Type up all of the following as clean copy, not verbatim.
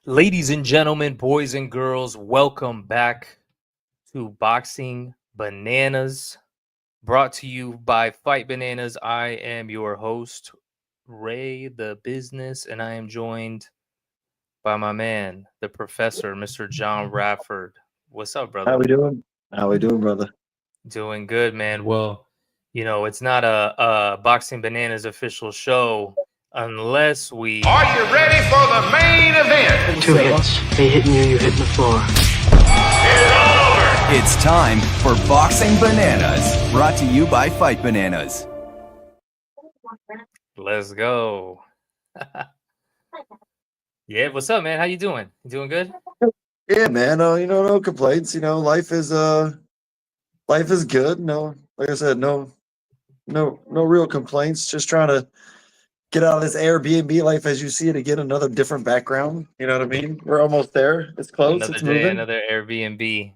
Ladies and gentlemen, boys and girls, welcome back to Boxing Bananas, brought to you by Fight Bananas. I am your host, Ray the Business, and I am joined by my man, the professor, Mr. John Radford. What's up, How brother? we doing? How we doing, brother? Doing good, man. Well, it's not a Boxing Bananas official show unless we. Are you ready for the main event? Two hits. Me hitting you, you hitting the floor. It's time for Boxing Bananas, brought to you by Fight Bananas. Let's go. Yeah, what's up, man? How you doing? You doing good? Yeah, man. No complaints. Life is good. No, like I said, no real complaints. Just trying to get out of this Airbnb life as you see it again. Another different background. You know what I mean? We're almost there. It's close. Another It's day, moving. another Airbnb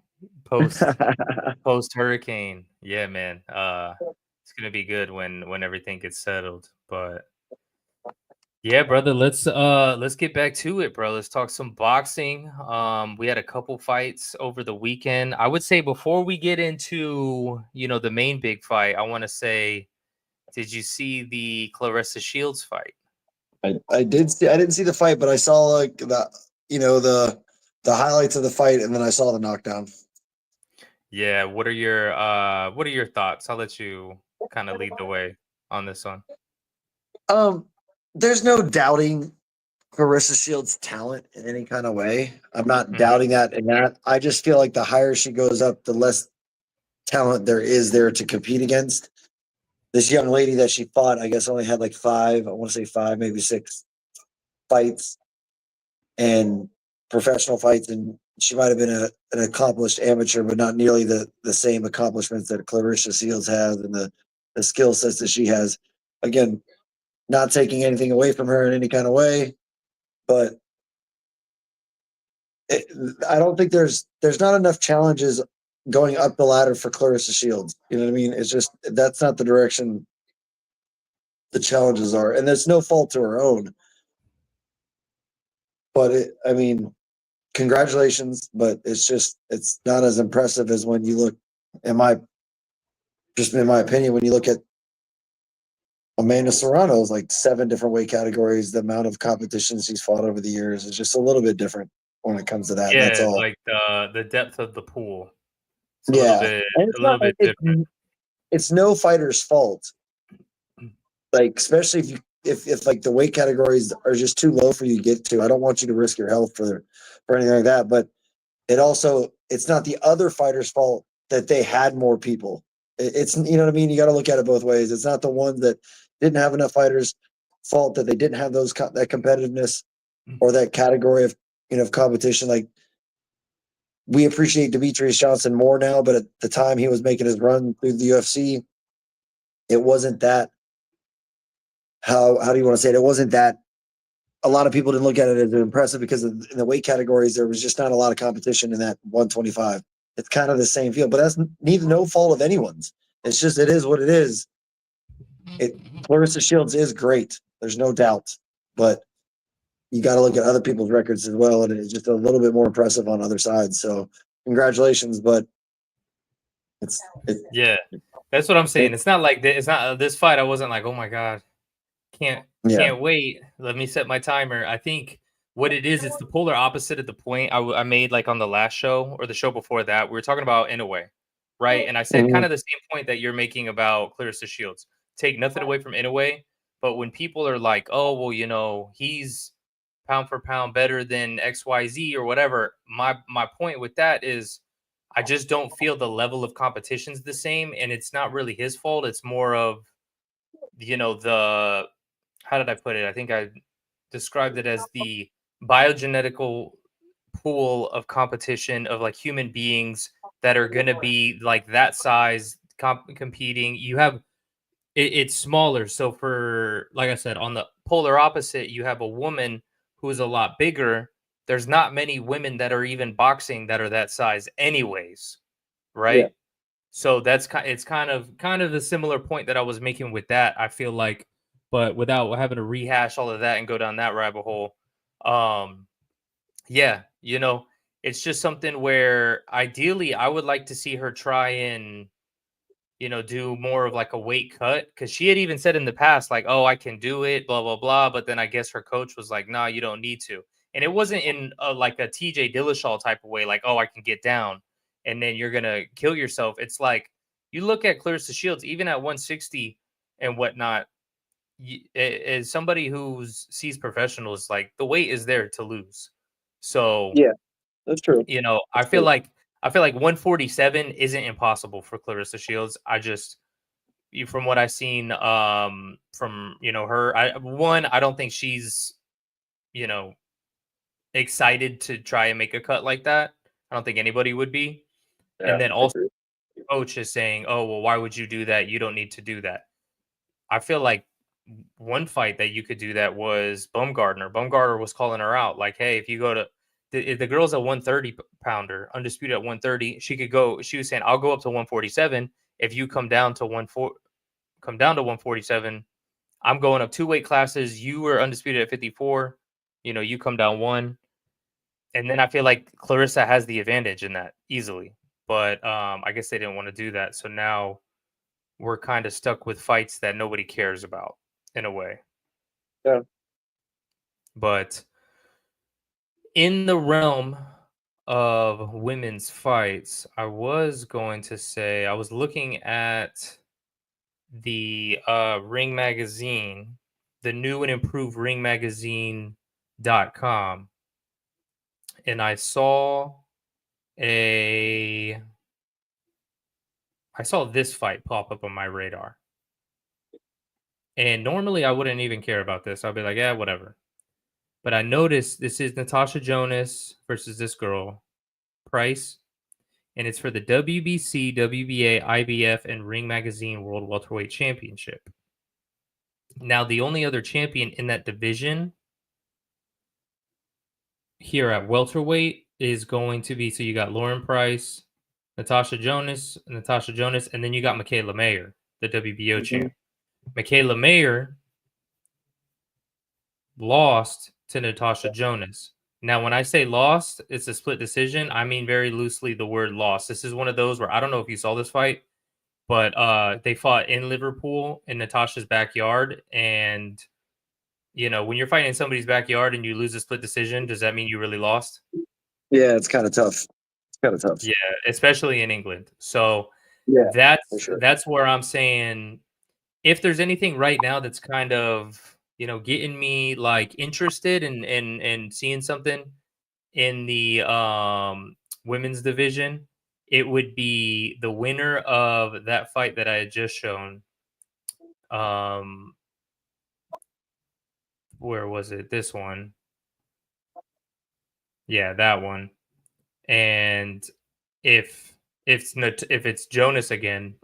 post hurricane. Yeah, man. It's gonna be good when everything gets settled. But yeah, brother, let's get back to it, bro. Let's talk some boxing. We had a couple fights over the weekend. I would say before we get into the main big fight, I want to say, did you see the Clarissa Shields fight? I did see. I didn't see the fight, but I saw like the highlights of the fight, and then I saw the knockdown. Yeah, what are your thoughts? I'll let you kind of lead the way on this one. There's no doubting Clarissa Shields' talent in any kind of way. I'm not doubting that in that. I just feel like the higher she goes up, the less talent there is there to compete against. This young lady that she fought, I guess, only had like five, maybe six fights and professional fights. And she might have been an accomplished amateur, but not nearly the same accomplishments that Clarissa Shields has and the skill sets that she has. Again, not taking anything away from her in any kind of way, but I don't think there's not enough challenges going up the ladder for Clarissa Shields. You know what I mean? It's just that's not the direction the challenges are, and there's no fault to her own. But congratulations, but it's not as impressive as when you look, in my opinion, when you look at Amanda Serrano's like 7 different weight categories. The amount of competitions she's fought over the years is just a little bit different when it comes to that. Yeah, That's all. like the depth of the pool. It's a little bit different. It's no fighter's fault. Like, especially if like the weight categories are just too low for you to get to. I don't want you to risk your health for anything like that. But it's not the other fighter's fault that they had more people. It's, you know what I mean? You got to look at it both ways. It's not the ones that didn't have enough fighters' fault that they didn't have that competitiveness or that category of competition. Like, we appreciate Demetrius Johnson more now, but at the time he was making his run through the UFC, it wasn't that. How do you want to say it? It wasn't that. A lot of people didn't look at it as impressive because in the weight categories there was just not a lot of competition in that 125. It's kind of the same field, but that's no fault of anyone's. It's just it is what it is. Clarissa Shields is great. There's no doubt, but you got to look at other people's records as well, and it's just a little bit more impressive on other sides. So, congratulations, but yeah, that's what I'm saying. It's not like it's not this fight. I wasn't like, oh my god, can't wait. Let me set my timer. I think what it is, it's the polar opposite of the point I made like on the last show or the show before that. We were talking about Inoue, right? And I said kind of the same point that you're making about Clarissa Shields. Take nothing away from Inoue, but when people are like, oh, well, he's pound for pound better than XYZ or whatever, my point with that is I just don't feel the level of competition's the same, and it's not really his fault. It's more of, the, how did I put it? I think I described it as the biogenetical pool of competition of like human beings that are going to be like that size competing. You have it's smaller. So for, like I said, on the polar opposite, you have a woman who is a lot bigger. There's not many women that are even boxing that are that size anyways, right? Yeah. So it's kind of the similar point that I was making with that, I feel like, but without having to rehash all of that and go down that rabbit hole. Yeah, it's just something where ideally I would like to see her try and do more of like a weight cut, because she had even said in the past, like, oh, I can do it, blah, blah, blah. But then I guess her coach was like, nah, you don't need to. And it wasn't in like a TJ Dillashaw type of way, like, oh, I can get down and then you're going to kill yourself. It's like you look at Clarissa Shields, even at 160 and whatnot, as somebody who sees professionals, like the weight is there to lose. So, Yeah, that's true. I feel like 147 isn't impossible for Clarissa Shields. From what I've seen, from her, I don't think she's you know excited to try and make a cut like that. I don't think anybody would be. Yeah, And then I also, agree. coach is saying, "Oh, well, why would you do that? You don't need to do that." I feel like one fight that you could do that was Bumgardner. Bumgardner was calling her out, like, "Hey, if you go to the girl's a 130 pounder, undisputed at 130, she could go." She was saying, "I'll go up to 147 if you come down to 147. I'm going up 2 weight classes. You were undisputed at 54. You come down 1." And then I feel like Clarissa has the advantage in that easily. But I guess they didn't want to do that. So now we're kind of stuck with fights that nobody cares about in a way. Yeah. But in the realm of women's fights, I was going to say, I was looking at the Ring Magazine, the new and improved ringmagazine.com, and I saw this fight pop up on my radar. And normally I wouldn't even care about this. I'll be like, yeah, whatever. But I noticed this is Natasha Jonas versus this girl, Price, and it's for the WBC, WBA, IBF, and Ring Magazine World Welterweight Championship. Now, the only other champion in that division here at welterweight is going to be, so you got Lauren Price, Natasha Jonas, and then you got Michaela Mayer, the WBO champ. Michaela Mayer lost to Natasha Jonas. Now, when I say lost, it's a split decision. I mean very loosely the word lost. This is one of those where I don't know if you saw this fight, but they fought in Liverpool in Natasha's backyard. And, when you're fighting in somebody's backyard and you lose a split decision, does that mean you really lost? Yeah, it's kind of tough. Yeah, especially in England. So Yeah, that's for sure. that's where I'm saying, if there's anything right now that's kind of, getting me like interested in seeing something in the women's division, it would be the winner of that fight that I had just shown. Where was it? This one. Yeah, that one. And if it's Jonas again,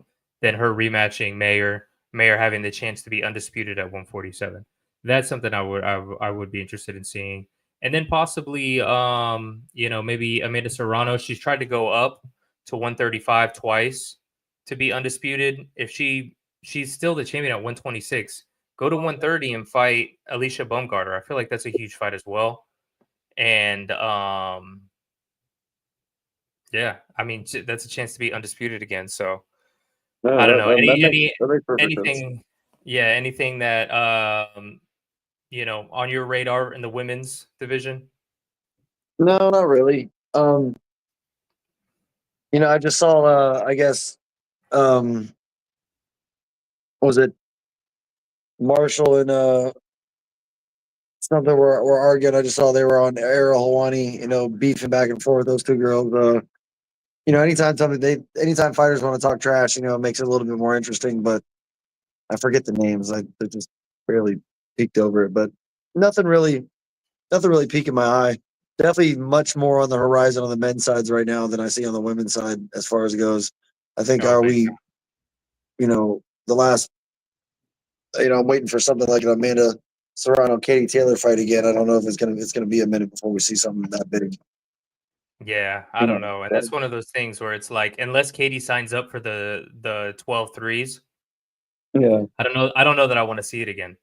then her rematching Mayer having the chance to be undisputed at 147. That's something I would be interested in seeing. And then possibly maybe Amanda Serrano. She's tried to go up to 135 twice to be undisputed. If she's still the champion at 126, go to 130 and fight Alicia Baumgartner. I feel like that's a huge fight as well. And yeah, I mean, that's a chance to be undisputed again. So No, I don't know. that makes perfect sense. Anything that on your radar in the women's division? No, not really. I just saw I guess what was it, Marshall and something were arguing. I just saw they were on Ariel Helwani, beefing back and forth, those two girls. Anytime fighters want to talk trash, it makes it a little bit more interesting, but I forget the names. I just barely peeked over it, but nothing really piquing my eye. Definitely much more on the horizon on the men's sides right now than I see on the women's side as far as it goes. I think the last, I'm waiting for something like an Amanda Serrano Katie Taylor fight again. I don't know if it's gonna be a minute before we see something that big. Yeah, I don't know. And that's one of those things where it's like, unless Katie signs up for the 12 threes, yeah, I don't know that I want to see it again.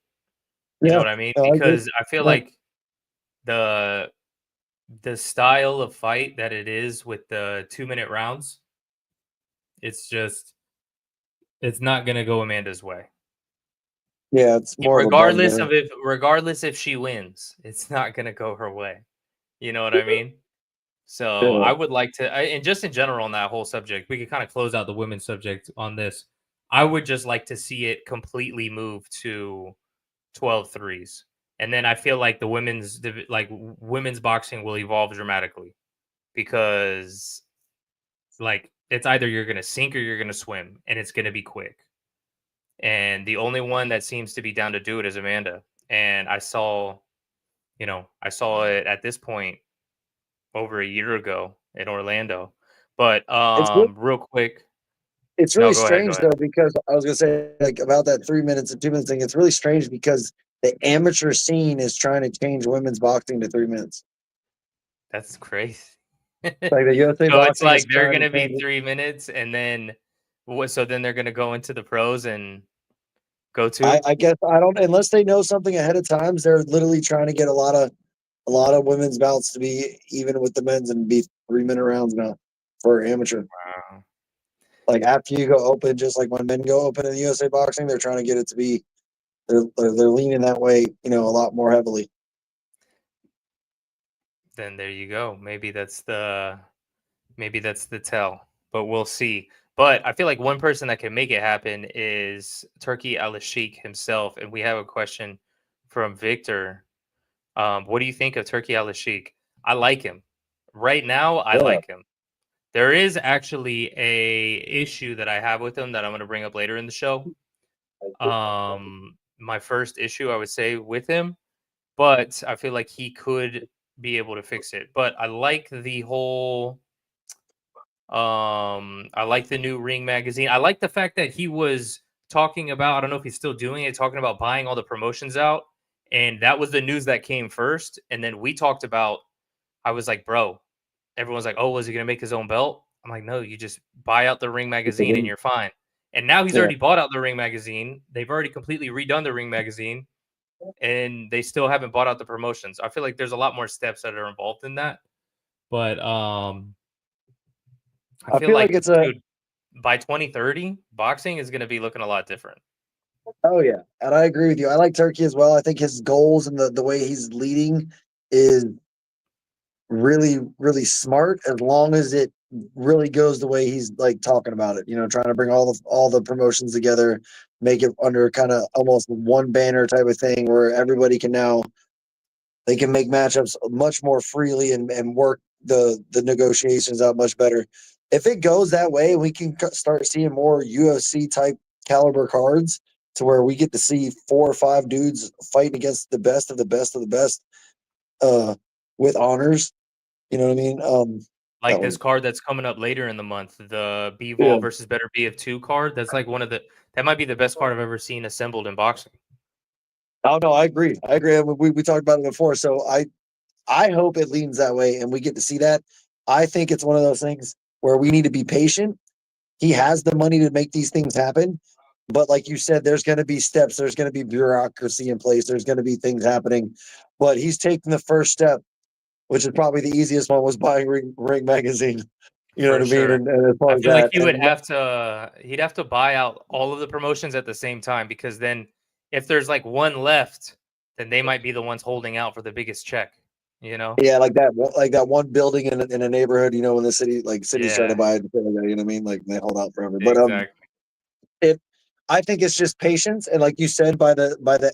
You yeah, know what I mean? no, Because I feel Yeah. like the the style of fight that it is with the 2-minute rounds, it's not gonna go Amanda's way. Yeah, it's more of a bugbear. Regardless if she wins, it's not gonna go her way. You know what I mean? So Yeah. I would like to, and just in general on that whole subject, we could kind of close out the women's subject on this. I would just like to see it completely move to 12 threes. And then I feel like the women's boxing will evolve dramatically because like it's either you're going to sink or you're going to swim and it's going to be quick. And the only one that seems to be down to do it is Amanda. And I saw it at this point over a year ago in Orlando. But real quick, It's no, really go ahead, strange though, because I was gonna say like about that 3 minutes and 2 minutes thing. It's really strange because the amateur scene is trying to change women's boxing to 3 minutes. That's crazy. Like the USA So it's boxing like is they're trying to gonna be change it. 3 minutes, and then so then they're gonna go into the pros and go to. I guess I don't unless they know something ahead of times. They're literally trying to get a lot of women's bouts to be even with the men's and be 3 minute rounds now for amateur. Wow. Like after you go open, just like when men go open in the USA boxing, they're trying to get it to be they're leaning that way, a lot more heavily. Then there you go. Maybe that's the tell, but we'll see. But I feel like one person that can make it happen is Turkey Al-Sheikh himself, and we have a question from Victor. What do you think of Turkey Al-Sheikh? I like him. Right now, I like him. There is actually a issue that I have with him that I'm going to bring up later in the show. My first issue, I would say, with him, but I feel like he could be able to fix it. But I like the whole. I like the new Ring magazine. I like the fact that he was talking about. I don't know if he's still doing it. Talking about buying all the promotions out, and that was the news that came first. And then we talked about. I was like, bro. Everyone's like, oh, was he going to make his own belt? I'm like, no, you just buy out the Ring magazine and you're fine. And now he's already bought out the Ring magazine. They've already completely redone the Ring magazine, and they still haven't bought out the promotions. I feel like there's a lot more steps that are involved in that. But I feel like it's dude, by 2030, boxing is going to be looking a lot different. Oh yeah, and I agree with you. I like Turkey as well. I think his goals and the way he's leading is really, really smart as long as it really goes the way he's like talking about it, trying to bring all the promotions together, make it under kind of almost one banner type of thing where everybody can now they can make matchups much more freely and work the negotiations out much better. If it goes that way, we can start seeing more UFC type caliber cards to where we get to see 4 or 5 dudes fighting against the best of the best of the best with honors. You know what I mean? Like this card that's coming up later in the month, the B-Vol versus Better BF2 card. That's like that might be the best card I've ever seen assembled in boxing. Oh no, I agree. We talked about it before. So I hope it leans that way and we get to see that. I think it's one of those things where we need to be patient. He has the money to make these things happen. But like you said, there's going to be steps. There's going to be bureaucracy in place. There's going to be things happening. But he's taking the first step, which is probably the easiest one, was buying Ring magazine. You know what I mean? And as far I as feel like that, he'd have to buy out all of the promotions at the same time, because then if there's like one left, then they might be the ones holding out for the biggest check. Yeah, like that one building in a neighborhood. When the city's trying to buy it, you know what I mean? Like they hold out forever. But exactly. I think it's just patience, and like you said, by the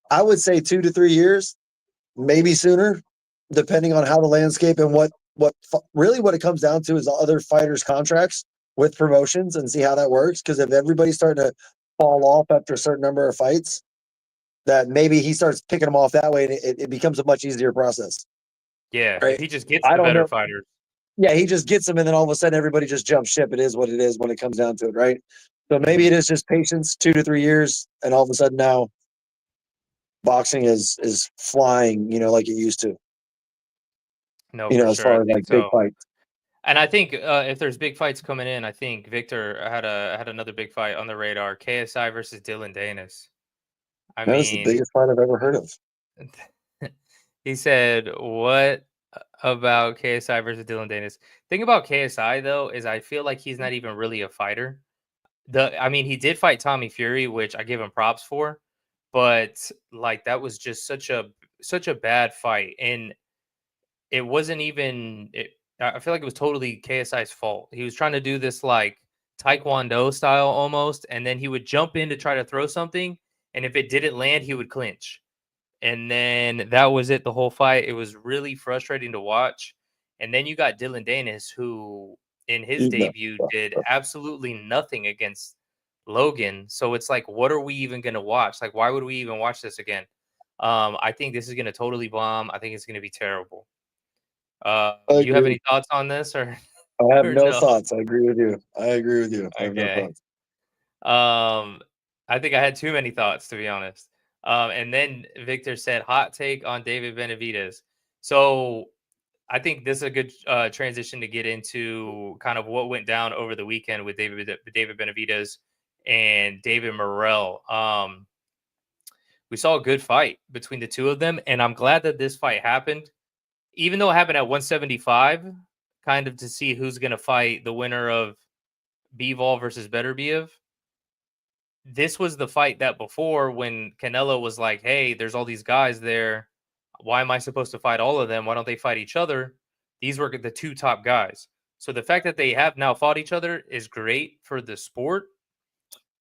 I would say 2 to 3 years, maybe sooner, depending on how the landscape and what it comes down to is the other fighters' contracts with promotions and see how that works. Because if everybody's starting to fall off after a certain number of fights, that maybe he starts picking them off that way, and it becomes a much easier process. Yeah, right? If he just gets the better fighters. Yeah, he just gets them, and then all of a sudden everybody just jumps ship. It is what it is when it comes down to it, right? So maybe it is just patience, 2 to 3 years, and all of a sudden now boxing is flying, like it used to. No, for as sure. far as like big fights. And I think if there's big fights coming in, I think Victor had another big fight on the radar: KSI versus Dylan Danis. That is the biggest fight I've ever heard of. He said, "What about KSI versus Dylan Danis. Thing about KSI though is I feel like he's not even really a fighter. I mean, he did fight Tommy Fury, which I give him props for, but like that was just such a bad fight, and it wasn't even. I feel like it was totally KSI's fault. He was trying to do this like Taekwondo style almost, and then he would jump in to try to throw something, and if it didn't land, he would clinch. And then that was it the whole fight. It was really frustrating to watch. And then you got Dylan Danis, who in his debut did absolutely nothing against Logan. So it's like, what are we even going to watch? Like, why would we even watch this again? I think this is going to totally bomb. I think it's going to be terrible. You have any thoughts on this, or I have or no thoughts. I agree with you. I have no thoughts. I think I had too many thoughts, to be honest. And then Victor said, hot take on David Benavidez. So I think this is a good transition to get into kind of what went down over the weekend with David Benavidez and David Morrell. We saw a good fight between the two of them, and I'm glad that this fight happened, even though it happened at 175, kind of to see who's going to fight the winner of Bivol versus Beterbiev. This was the fight that before, when Canelo was like, hey, there's all these guys there. Why am I supposed to fight all of them? Why don't they fight each other? These were the two top guys. So the fact that they have now fought each other is great for the sport.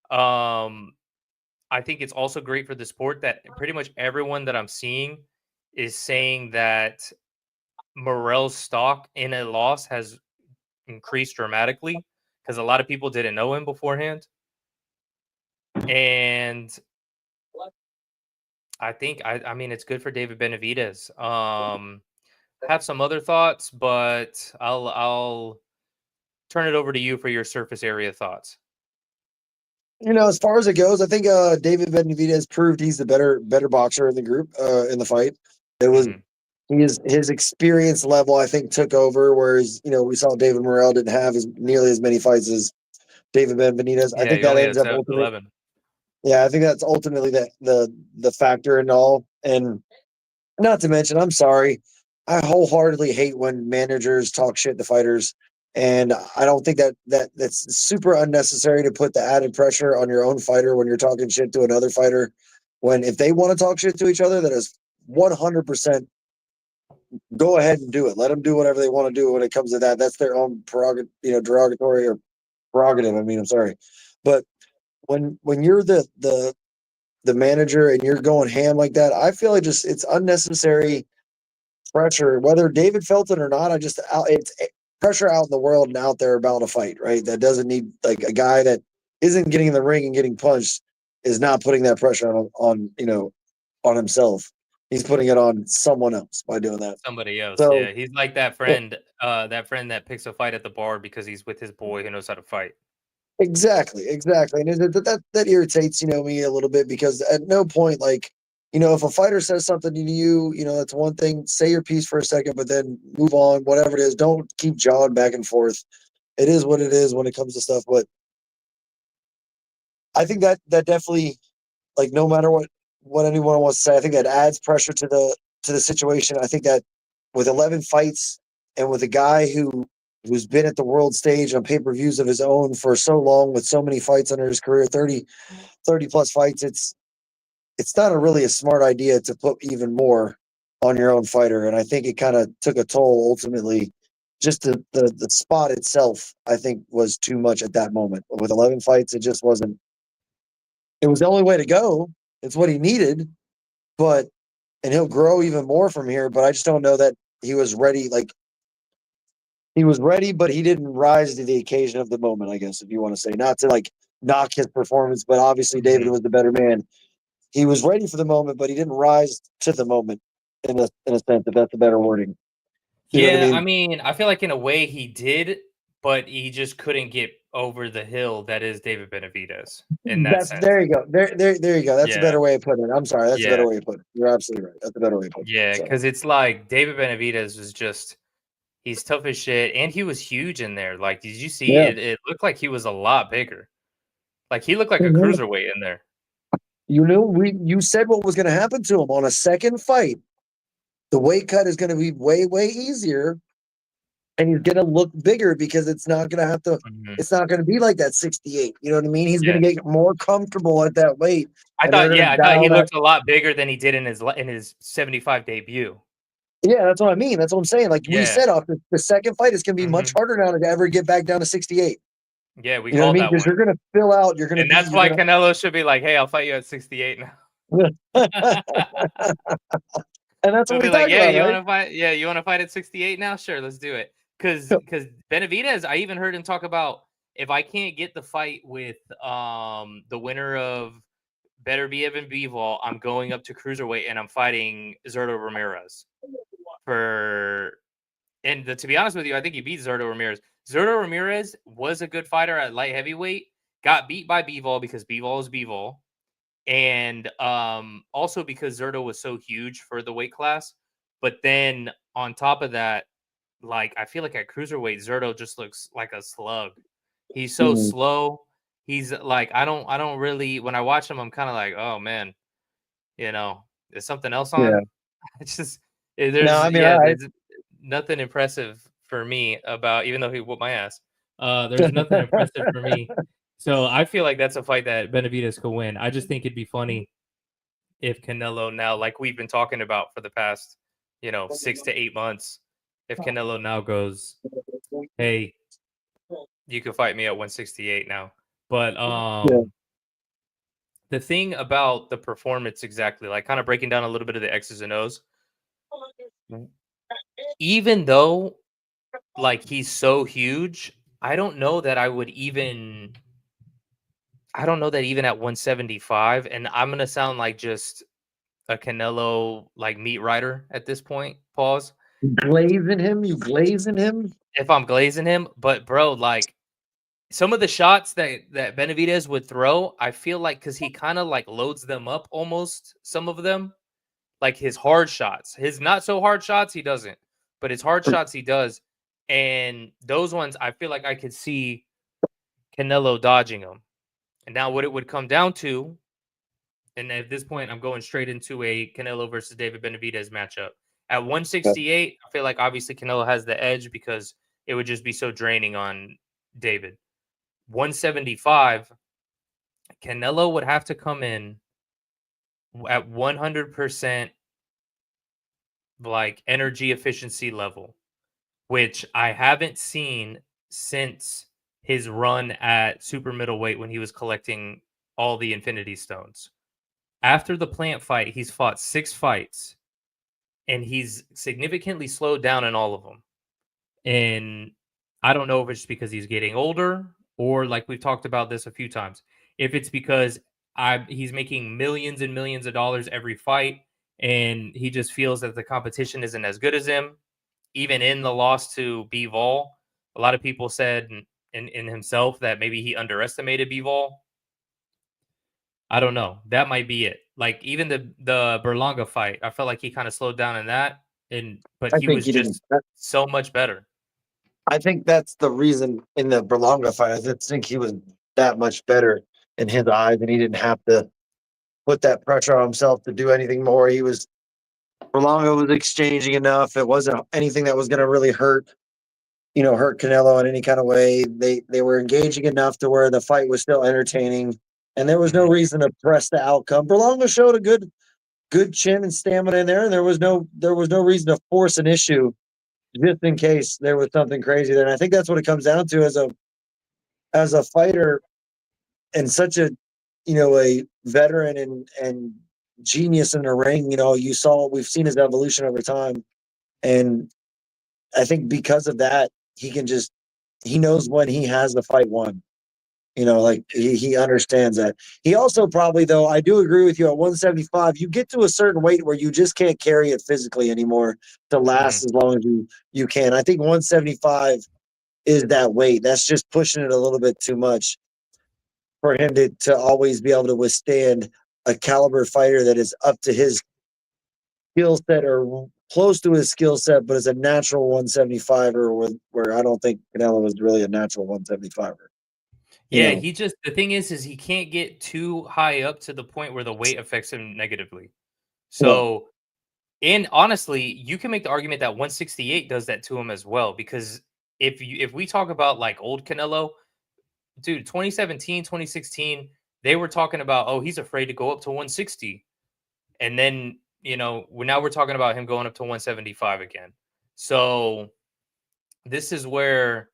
I think it's also great for the sport that pretty much everyone that I'm seeing is saying that Morrell's stock in a loss has increased dramatically because a lot of people didn't know him beforehand. And I think, I mean, it's good for David Benavidez. Have some other thoughts, but I'll turn it over to you for your surface area thoughts. As far as it goes, I think David Benavidez proved he's the better boxer in the group in the fight. It was his experience level, I think, took over, whereas we saw David Morrell didn't have nearly as many fights as David Benavidez. Yeah, I think that ends up 11. Yeah, I think that's ultimately the factor in all. And not to mention, I'm sorry, I wholeheartedly hate when managers talk shit to fighters. And I don't think that's super unnecessary to put the added pressure on your own fighter when you're talking shit to another fighter. When if they want to talk shit to each other, that is 100% go ahead and do it. Let them do whatever they want to do when it comes to that. That's their own prerogative, derogatory or prerogative. I mean, I'm sorry, but when you're the manager and you're going ham like that, I feel like it's unnecessary pressure. Whether David felt it or not, it's pressure out in the world and out there about a fight, right? That doesn't need, like, a guy that isn't getting in the ring and getting punched is not putting that pressure on himself. He's putting it on someone else by doing that. Somebody else, so, yeah. He's like that friend that picks a fight at the bar because he's with his boy who knows how to fight. Exactly. And that irritates me a little bit, because at no point, like, if a fighter says something to you, that's one thing. Say your piece for a second, but then move on. Whatever it is, don't keep jawing back and forth. It is what it is when it comes to stuff. But I think that definitely, like, no matter what anyone wants to say, I think that adds pressure to the situation. I think that with 11 fights and with a guy who's been at the world stage on pay-per-views of his own for so long, with so many fights under his career, 30 plus fights, it's not really a smart idea to put even more on your own fighter. And I think it kind of took a toll ultimately. Just the spot itself, I think, was too much at that moment. With 11 fights, it just wasn't. It was the only way to go. It's what he needed, and he'll grow even more from here. But I just don't know that he was ready. Like, he was ready, but he didn't rise to the occasion of the moment, I guess, if you want to say. Not to, like, knock his performance, but obviously David was the better man. He was ready for the moment, but he didn't rise to the moment, in a sense, if that's a better wording. I mean, I feel like in a way he did, but he just couldn't get over the hill that is David Benavidez. In that sense. There you go. There you go. That's a better way of putting it. I'm sorry. That's a better way of putting it. You're absolutely right. That's a better way of putting it. Yeah, because it's like David Benavidez was just, he's tough as shit, and he was huge in there. Like, did you see it? It looked like he was a lot bigger. Like, he looked like a cruiserweight in there. You said what was going to happen to him on a second fight. The weight cut is going to be way, way easier, and he's going to look bigger because it's not going to have to. It's not going to be like that 68. You know what I mean? He's going to get more comfortable at that weight. I thought he looked a lot bigger than he did in his 75 debut. Yeah, that's what I mean. That's what I'm saying. Like we said, off the second fight, it's going to be much harder now to ever get back down to 68. Yeah, we you know what I called mean? that Because one. you're going to fill out. You're going to. And that's why Canelo should be like, "Hey, I'll fight you at 68 now." And that's what we like, talked about, you right? want to fight? Yeah, you want to fight at 68 now? Sure, let's do it. Because Benavidez, I even heard him talk about, if I can't get the fight with the winner of Benavidez and Bivol, I'm going up to cruiserweight and I'm fighting Zurdo Ramirez. To be honest with you, I think he beat Zurdo Ramirez. Zurdo Ramirez was a good fighter at light heavyweight. Got beat by Bivol because Bivol is Bivol. And also because Zurdo was so huge for the weight class. But then on top of that, like, I feel like at cruiserweight, Zurdo just looks like a slug. He's so slow. He's like, I don't really, when I watch him, I'm kind of like, oh man, there's something else on. Yeah. It's just, there's nothing impressive for me about, even though he whooped my ass. There's nothing impressive for me. So I feel like that's a fight that Benavidez could win. I just think it'd be funny if Canelo now, like we've been talking about for the past, 6 to 8 months, if Canelo now goes, hey, you can fight me at 168 now. But the thing about the performance, exactly, like kind of breaking down a little bit of the X's and O's, even though like he's so huge, I don't know that even at 175, and I'm gonna sound like just a Canelo like meat rider at this point. Pause. You glazing him? If I'm glazing him, but bro, like some of the shots that Benavidez would throw, I feel like because he kind of like loads them up almost, some of them, like his hard shots, his not so hard shots he doesn't, but his hard shots he does, and those ones I feel like I could see Canelo dodging them. And now what it would come down to, and at this point I'm going straight into a Canelo versus David Benavidez matchup. At 168, I feel like obviously Canelo has the edge because it would just be so draining on David. 175, Canelo would have to come in at 100% like energy efficiency level, which I haven't seen since his run at super middleweight when he was collecting all the Infinity Stones. After the Plant fight, he's fought 6 fights, and he's significantly slowed down in all of them. And I don't know if it's because he's getting older, or like we've talked about this a few times, if it's because he's making millions and millions of dollars every fight, and he just feels that the competition isn't as good as him. Even in the loss to Bivol, a lot of people said in himself that maybe he underestimated Bivol. I don't know. That might be it. Like even the Berlanga fight, I felt like he kind of slowed down in that, but he was just so much better. I think that's the reason in the Berlanga fight. I just think he was that much better in his eyes, and he didn't have to put that pressure on himself to do anything more. Berlanga was exchanging enough. It wasn't anything that was going to really hurt Canelo in any kind of way. They were engaging enough to where the fight was still entertaining, and there was no reason to press the outcome. Berlanga showed a good chin and stamina in there, and there was no reason to force an issue just in case there was something crazy there. And I think that's what it comes down to as a fighter and such a veteran and genius in the ring. We've seen his evolution over time, and I think because of that, he knows when he has the fight won. He understands that. He also probably, though, I do agree with you, at 175, you get to a certain weight where you just can't carry it physically anymore to last as long as you can. I think 175 is that weight. That's just pushing it a little bit too much for him to always be able to withstand a caliber fighter that is up to his skill set or close to his skill set, but is a natural 175er where I don't think Canelo was really a natural 175er. Yeah, the thing is he can't get too high up to the point where the weight affects him negatively. So And honestly, you can make the argument that 168 does that to him as well, because if we talk about like old Canelo, dude, 2017, 2016, they were talking about, oh, he's afraid to go up to 160. And then, now we're talking about him going up to 175 again. So this is where,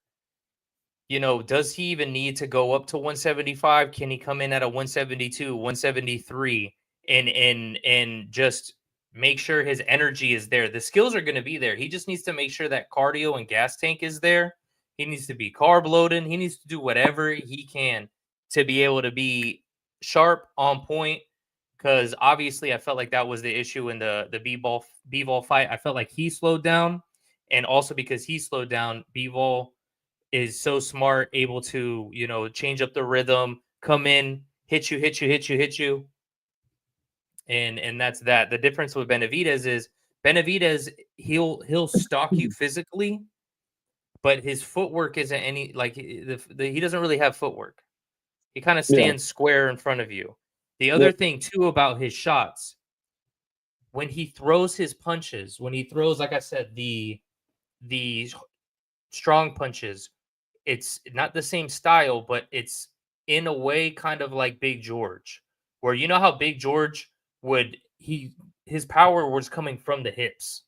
does he even need to go up to 175? Can he come in at a 172, 173 and just make sure his energy is there? The skills are going to be there. He just needs to make sure that cardio and gas tank is there. He needs to be carb loading. He needs to do whatever he can to be able to be sharp, on point. Because obviously, I felt like that was the issue in the B-ball fight. I felt like he slowed down, and also because he slowed down, B-ball is so smart, able to, change up the rhythm, come in, hit you. And that's that. The difference with Benavidez is he'll stalk you physically, but his footwork isn't any like he doesn't really have footwork. He kind of stands square in front of you. The other thing too about his shots, when he throws his punches, when he throws, like I said, the strong punches, it's not the same style, but it's in a way kind of like Big George, where you know how Big George his power was coming from the hips.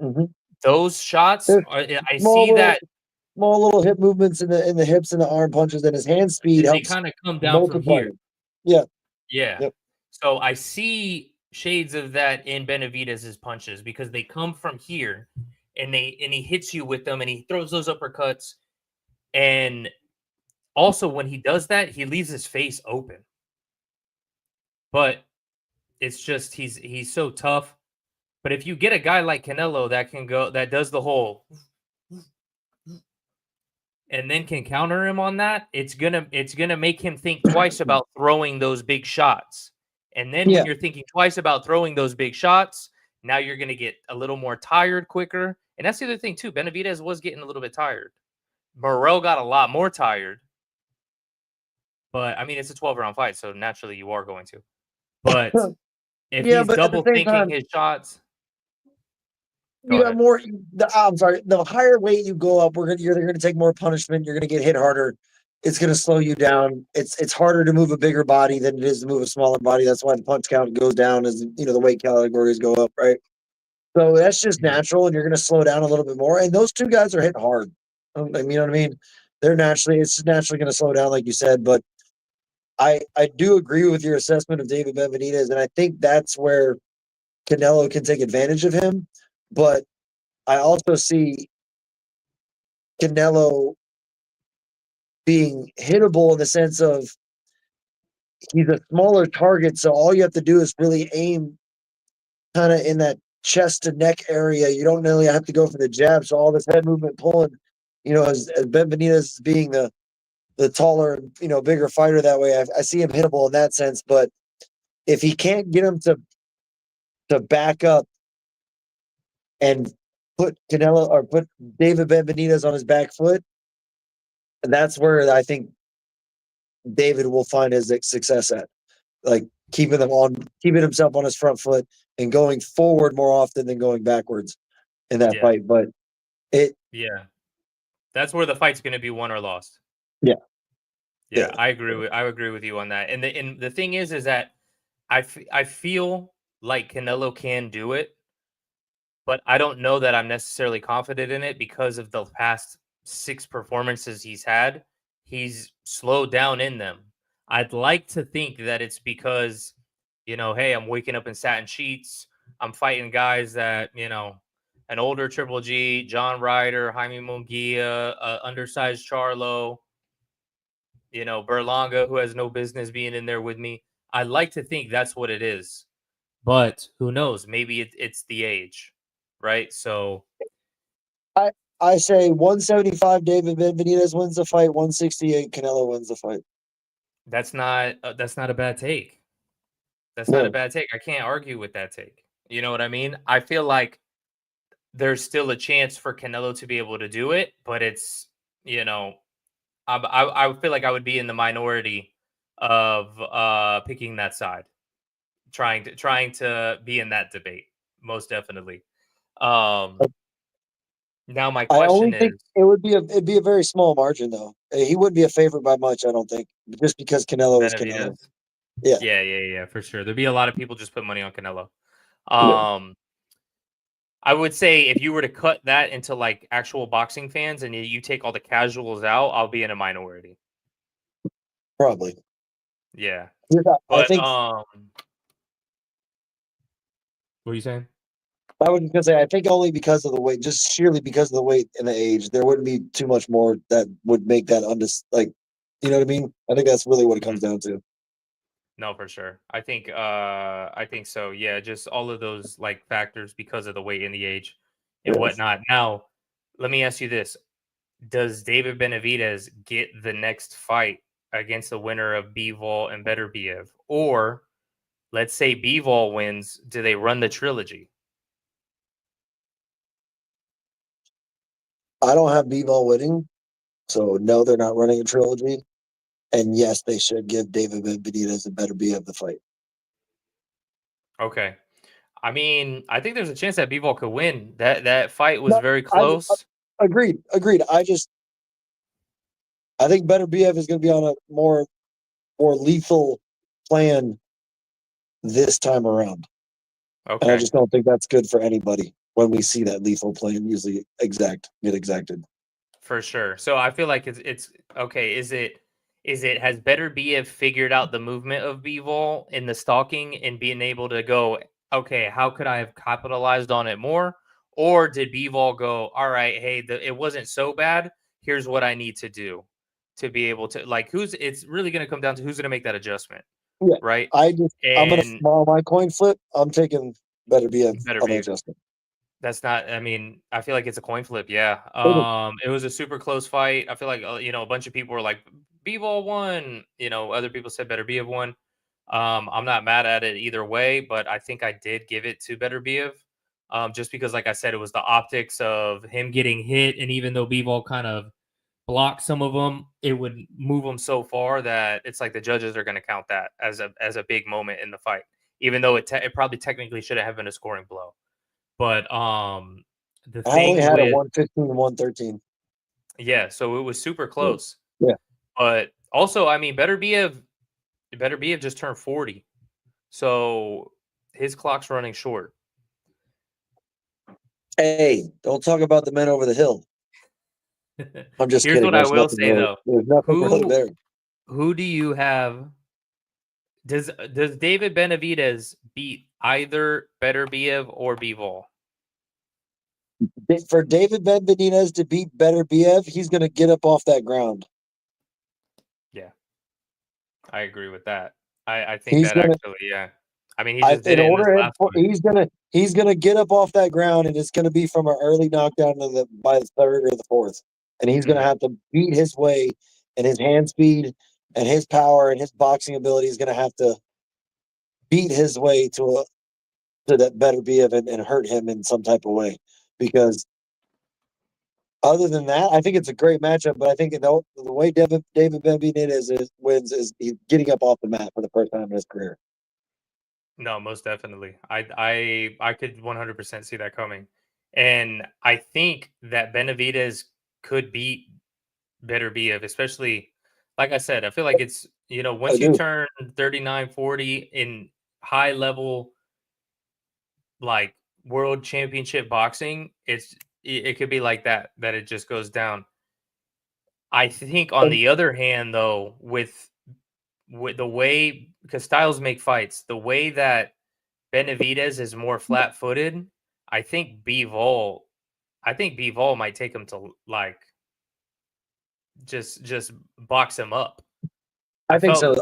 Mm-hmm. Those shots, I see that small little hip movements in the hips and the arm punches, and his hand speed they helps. kind of come down from here. Yeah. Yep. So I see shades of that in Benavidez's punches because they come from here, and he hits you with them, and he throws those uppercuts. And also, when he does that, he leaves his face open. But it's just he's so tough. But if you get a guy like Canelo that does the whole and then can counter him on that, it's gonna make him think twice about throwing those big shots. And then when you're thinking twice about throwing those big shots, now you're gonna get a little more tired quicker. And that's the other thing too. Benavidez was getting a little bit tired. Morrell got a lot more tired. But I mean, it's a 12-round fight, so naturally you are going to. But if he's double thinking his shots, you got more. I'm sorry. The higher weight you go up, you're going to take more punishment. You're going to get hit harder. It's going to slow you down. It's harder to move a bigger body than it is to move a smaller body. That's why the punch count goes down as the weight categories go up, right? So that's just natural, and you're going to slow down a little bit more. And those two guys are hitting hard. You know what I mean? It's just naturally going to slow down, like you said. But I do agree with your assessment of David Benavidez, and I think that's where Canelo can take advantage of him. But I also see Canelo being hittable in the sense of he's a smaller target, so all you have to do is really aim kind of in that chest to neck area. You don't really have to go for the jab, so all this head movement pulling, as Benavidez being the taller, bigger fighter that way, I see him hittable in that sense. But if he can't get him to back up and put Canelo or put David Benavidez on his back foot, and that's where I think David will find his success at, like keeping himself on his front foot and going forward more often than going backwards in that fight. But that's where the fight's going to be won or lost. Yeah. I agree with you on that. And the thing is that I feel like Canelo can do it, but I don't know that I'm necessarily confident in it because of the past 6 performances he's had. He's slowed down in them. I'd like to think that it's because, hey, I'm waking up in satin sheets. I'm fighting guys that, an older Triple G, John Ryder, Jaime Munguia, undersized Charlo, Berlanga, who has no business being in there with me. I'd like to think that's what it is. But who knows? Maybe it's the age, right? So I say 175 David Benavidez wins the fight, 168 Canelo wins the fight. That's not a bad take. That's not a bad take. I can't argue with that take. You know what I mean? I feel like there's still a chance for Canelo to be able to do it, but it's, I feel like I would be in the minority of picking that side, trying to be in that debate. most definitely. Now my question I only is, think it'd be a very small margin though. He wouldn't be a favorite by much, I don't think, just because Canelo is Canelo. Benavidez? Yeah. Yeah, for sure. There'd be a lot of people just put money on Canelo. Yeah. I would say if you were to cut that into like actual boxing fans and you take all the casuals out, I'll be in a minority. Probably. Yeah. I But think what are you saying? I was gonna say I think only because of the weight, just sheerly because of the weight and the age, there wouldn't be too much more that would make that like, you know what I mean? I think that's really what it comes down to. No, for sure. I think so. Yeah, just all of those like factors because of the weight and the age and Yes. whatnot. Now, let me ask you this. Does David Benavidez get the next fight against the winner of Bivol and Beterbiev? Or let's say Bivol wins, do they run the trilogy? I don't have B-ball winning, so no, they're not running a trilogy. And yes, they should give David Benavidez a Beterbiev the fight. Okay. I mean, I think there's a chance that Bivol could win. That fight was No, very close. Agreed. I think Beterbiev is going to be on a more lethal plan this time around. Okay. And I just don't think that's good for anybody when we see that lethal plan usually get exacted. For sure. So I feel like it's okay. Is it has Beterbiev figured out the movement of Bivol in the stalking and being able to go, okay, how could I have capitalized on it more? Or did Bivol go, all right, hey, it wasn't so bad. Here's what I need to do to be able to like it's really gonna come down to who's gonna make that adjustment. Yeah. Right. I'm gonna small my coin flip. I'm taking Beterbiev on the adjustment. That's not. I mean, I feel like it's a coin flip. Yeah. It was a super close fight. I feel like a bunch of people were like, "Bivol won." Other people said Beterbiev won. I'm not mad at it either way, but I think I did give it to Beterbiev, just because, like I said, it was the optics of him getting hit, and even though Bivol kind of blocked some of them, it would move them so far that it's like the judges are going to count that as a big moment in the fight, even though it probably technically should have been a scoring blow. But the I thing only had with a 115 and 113. Yeah, so it was super close. Yeah. But also, I mean, Beterbiev just turned 40. So his clock's running short. Hey, don't talk about the men over the hill. I'm just Here's kidding. what I will say though. There's nothing really there. Who do you have? Does David Benavidez beat either Beterbiev or Bivol? For David Benavidez to beat Beterbiev, he's going to get up off that ground. Yeah, I agree with that. I think yeah. I mean, he just did he's gonna get up off that ground, and it's gonna be from an early knockdown by the third or the fourth, and he's gonna have to beat his way, and his hand speed and his power and his boxing ability is gonna have to beat his way to that Beterbiev and hurt him in some type of way, because other than that, I think it's a great matchup. But I think the way David Benavidez wins is he's getting up off the mat for the first time in his career. No, most definitely. I could 100% see that coming. And I think that Benavidez could beat Beterbiev, especially like I said, I feel like it's, once you turn 39, 40 in high level like world championship boxing, it could be like that it just goes down. I think on the other hand though, with the way, because styles make fights, the way that Benavidez is more flat-footed, I think Bivol might take him to like just box him up. I think so.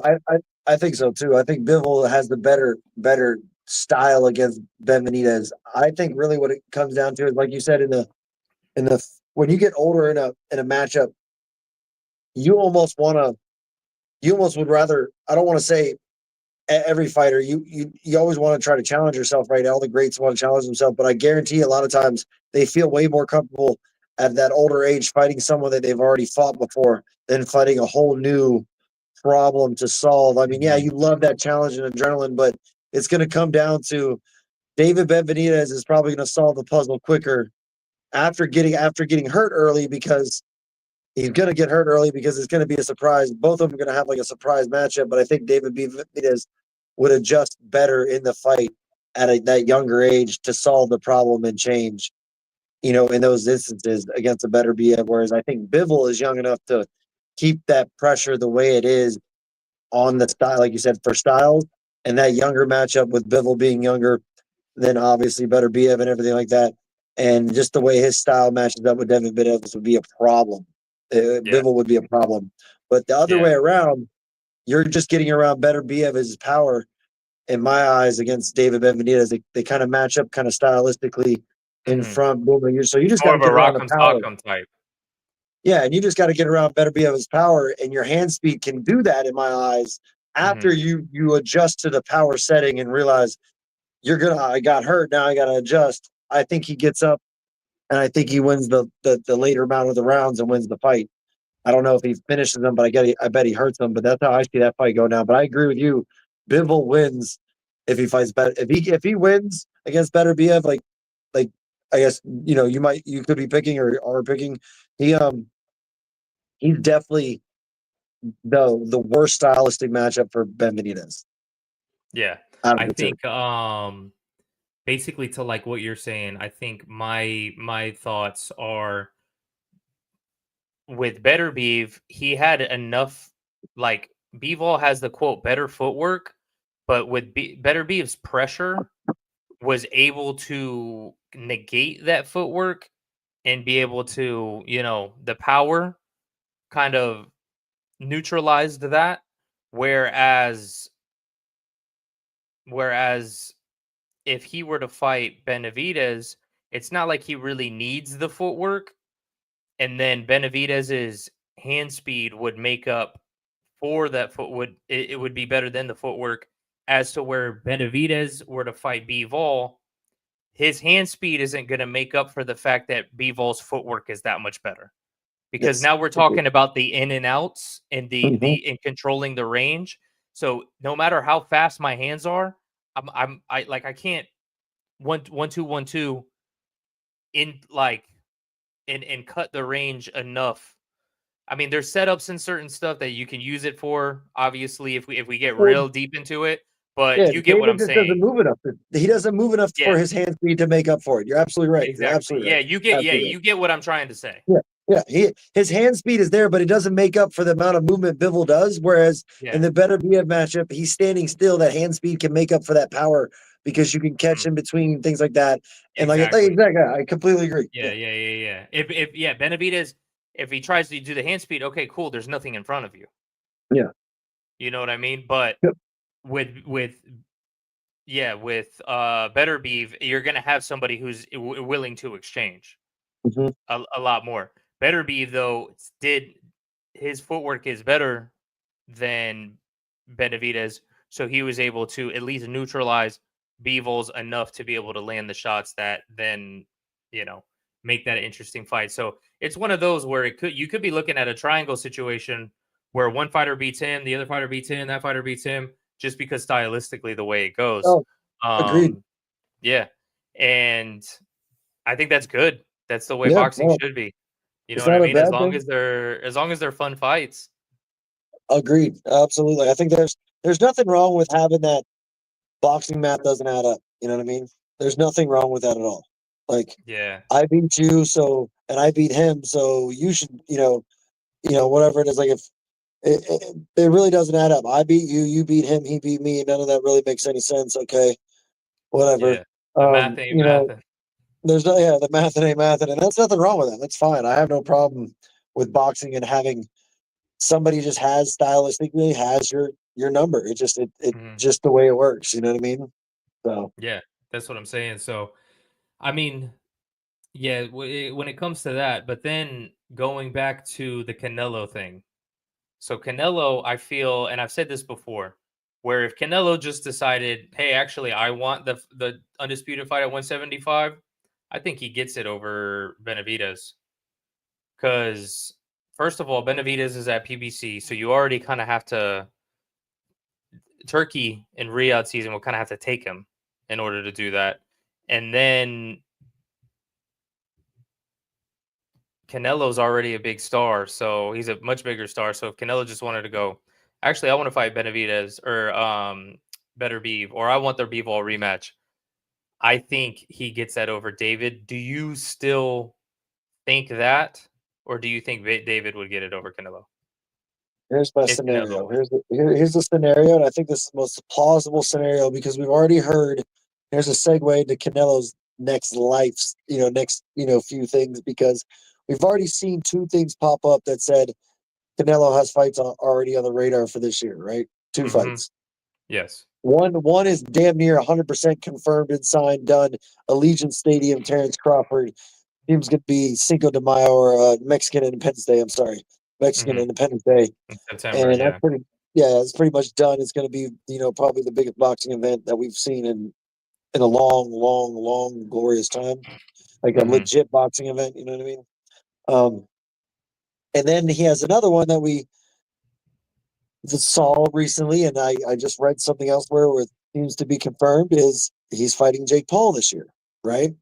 I think so too. I think Bivol has the better style against Benavidez. I think really what it comes down to is, like you said, in the when you get older in a matchup, you almost would rather, I don't want to say every fighter, you always want to try to challenge yourself, right? All the greats want to challenge themselves, but I guarantee a lot of times they feel way more comfortable at that older age fighting someone that they've already fought before than fighting a whole new problem to solve. I mean, yeah, you love that challenge and adrenaline, but it's going to come down to David Benavidez is probably going to solve the puzzle quicker after getting hurt early, because he's going to get hurt early because it's going to be a surprise. Both of them are going to have like a surprise matchup, but I think David Benavidez would adjust better in the fight at that younger age to solve the problem and change, in those instances against a better BF. Whereas I think Bivol is young enough to keep that pressure the way it is on the style, like you said, for styles. And that younger matchup with Bivol being younger, then obviously better BF and everything like that. And just the way his style matches up with Devin Benavidez would be a problem. Bivol would be a problem. But the other way around, you're just getting around better BF's power, in my eyes, against David Benavidez. They kind of match up kind of stylistically in front. So you just got to get around the power type. Yeah, and you just got to get around better BF's power, and your hand speed can do that, in my eyes, after you adjust to the power setting and realize I got hurt, now I got to adjust. I think he gets up, and I think he wins the later amount of the rounds and wins the fight. I don't know if he finishes them, but I bet he hurts them. But that's how I see that fight go down. But I agree with you. Bivol wins if he fights better. If he wins against better BF, like I guess you could be picking or are picking. He's definitely the worst stylistic matchup for Benavidez. Yeah, I think basically to like what you're saying, I think my thoughts are with Better Beef, he had enough, like Bivol has the quote better footwork, but with Better Beef's pressure was able to negate that footwork and be able to, the power kind of neutralized that. Whereas if he were to fight Benavidez, it's not like he really needs the footwork. And then Benavidez's hand speed would make up for that it would be better than the footwork. As to where Benavidez were to fight Bivol, his hand speed isn't going to make up for the fact that Bivol's footwork is that much better. Because now we're talking about the in and outs and the in controlling the range. So no matter how fast my hands are, I can't 1-2-1-2 in like and cut the range enough. I mean, there's setups and certain stuff that you can use it for. Obviously, if we get real deep into it, but you get what I'm saying. He doesn't move enough for his hand speed to make up for it. You're absolutely right. Exactly. Absolutely right. You get what I'm trying to say. Yeah. His hand speed is there, but it doesn't make up for the amount of movement Bivol does. Whereas in the better BF matchup, he's standing still. That hand speed can make up for that power because you can catch in between things like that. And exactly, I completely agree. Yeah. If Benavidez, if he tries to do the hand speed, okay, cool. There's nothing in front of you. Yeah. You know what I mean? But with Better Beef, you're gonna have somebody who's willing to exchange a lot more. Better Beef, though, his footwork is better than Benavidez, so he was able to at least neutralize Bivol's enough to be able to land the shots that then make that an interesting fight. So it's one of those where you could be looking at a triangle situation where one fighter beats him, the other fighter beats him, that fighter beats him, just because stylistically the way it goes. Agreed. Yeah, and I think that's good. That's the way boxing should be. You know what I mean? As long as they're fun fights. Agreed. Absolutely. I think there's nothing wrong with having that boxing math doesn't add up. You know what I mean? There's nothing wrong with that at all. Like, I beat you, and I beat him, so you should, whatever it is. Like, if it really doesn't add up. I beat you, you beat him, he beat me. None of that really makes any sense. Okay, whatever. Yeah. The math ain't mathing. There's the math ain't mathing, and that's nothing wrong with that. That's fine. I have no problem with boxing and having somebody just stylistically has your number. It just just the way it works. You know what I mean? So yeah, that's what I'm saying. So, I mean, yeah, when it comes to that, but then going back to the Canelo thing. So Canelo, I feel, and I've said this before, where if Canelo just decided, hey, actually, I want the undisputed fight at 175, I think he gets it over Benavidez. Because, first of all, Benavidez is at PBC, so you already kind of have to, Turkey in Riyadh season will kind of have to take him in order to do that. And then Canelo's already a big star, so he's a much bigger star. So if Canelo just wanted to go, actually, I want to fight Benavidez or Better Beeve, or I want their Bivol rematch. I think he gets that over David. Do you still think that, or do you think David would get it over Canelo? Here's my scenario. Here's the scenario, and I think this is the most plausible scenario because we've already heard. Here's a segue to Canelo's next few things because we've already seen two things pop up that said Canelo has fights already on the radar for this year, right? Two fights. Yes. One is damn near 100% confirmed and signed, done. Allegiant Stadium, Terrence Crawford. Team's going to be Cinco de Mayo or Mexican Independence Day. I'm sorry, Mexican Independence Day. In September, and that's it's pretty much done. It's going to be, probably the biggest boxing event that we've seen in a long, glorious time. Like a legit boxing event, you know what I mean? And then he has another one that we saw recently, and I just read something elsewhere where it seems to be confirmed, is he's fighting Jake Paul this year, right?